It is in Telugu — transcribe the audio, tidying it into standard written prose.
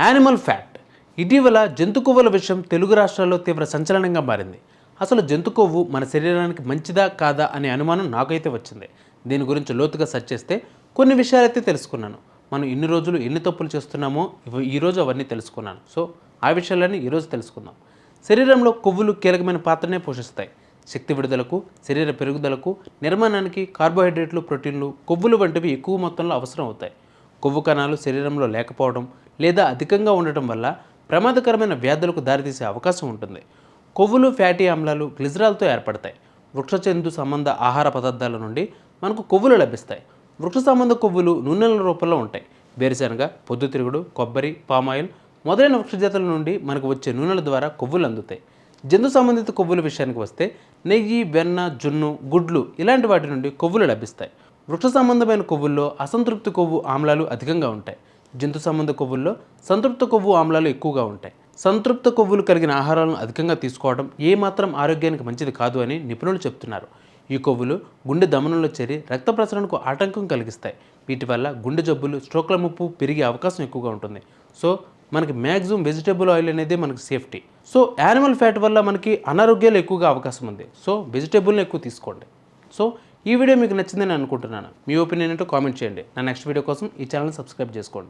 Animal fat. ఇటీవల జంతు కొవ్వుల విషయం తెలుగు రాష్ట్రాల్లో తీవ్ర సంచలనంగా మారింది. అసలు జంతు కొవ్వు మన శరీరానికి మంచిదా కాదా అనే అనుమానం నాకైతే వచ్చింది. దీని గురించి లోతుగా సెర్చ్ చేస్తే కొన్ని విషయాలైతే తెలుసుకున్నాను. మనం ఇన్ని రోజులు ఎన్ని తప్పులు చేస్తున్నామో ఈరోజు అవన్నీ తెలుసుకున్నాను. సో ఆ విషయాలన్నీ ఈరోజు తెలుసుకుందాం. శరీరంలో కొవ్వులు కీలకమైన పాత్రనే పోషిస్తాయి. శక్తి విడుదలకు, శరీర పెరుగుదలకు, నిర్మాణానికి కార్బోహైడ్రేట్లు, ప్రోటీన్లు, కొవ్వులు వంటివి ఎక్కువ మొత్తంలో అవసరం అవుతాయి. కొవ్వు కణాలు శరీరంలో లేకపోవడం లేదా అధికంగా ఉండటం వల్ల ప్రమాదకరమైన వ్యాధులకు దారితీసే అవకాశం ఉంటుంది. కొవ్వులు, ఫ్యాటీ ఆమ్లాలు గ్లిజరాల్తో ఏర్పడతాయి. వృక్షచందు సంబంధ ఆహార పదార్థాల నుండి మనకు కొవ్వులు లభిస్తాయి. వృక్ష సంబంధ కొవ్వులు నూనెల రూపంలో ఉంటాయి. వేరుశనగ, పొద్దుతిరుగుడు, కొబ్బరి, పామాయిల్ మొదలైన వృక్షజాతుల నుండి మనకు వచ్చే నూనెల ద్వారా కొవ్వులు అందుతాయి. జంతు సంబంధిత కొవ్వుల విషయానికి వస్తే నెయ్యి, వెన్న, జున్ను, గుడ్లు ఇలాంటి వాటి నుండి కొవ్వులు లభిస్తాయి. వృక్ష సంబంధమైన కొవ్వుల్లో అసంతృప్త కొవ్వు ఆమ్లాలు అధికంగా ఉంటాయి. జంతు సంబంధ కొవ్వుల్లో సంతృప్త కొవ్వు ఆమ్లాలు ఎక్కువగా ఉంటాయి. సంతృప్త కొవ్వులు కలిగిన ఆహారాలను అధికంగా తీసుకోవడం ఏమాత్రం ఆరోగ్యానికి మంచిది కాదు అని నిపుణులు చెప్తున్నారు. ఈ కొవ్వులు గుండె ధమనుల్లో చేరి రక్త ప్రసరణకు ఆటంకం కలిగిస్తాయి. వీటి వల్ల గుండె జబ్బులు, స్ట్రోక్ల ముప్పు పెరిగే అవకాశం ఎక్కువగా ఉంటుంది. సో మనకి మ్యాక్సిమం వెజిటేబుల్ ఆయిల్ అనేది మనకి సేఫ్టీ. సో యానిమల్ ఫ్యాట్ వల్ల మనకి అనారోగ్యాలు ఎక్కువగా అవకాశం ఉంది. సో వెజిటేబుల్ని ఎక్కువ తీసుకోండి. సో ఈ వీడియో మీకు నచ్చిందని అనుకుంటున్నాను. మీ ఒపీనియన్ ఏంటో కామెంట్ చేయండి. నా నెక్స్ట్ వీడియో కోసం ఈ ఛానల్ని సబ్స్క్రైబ్ చేసుకోండి.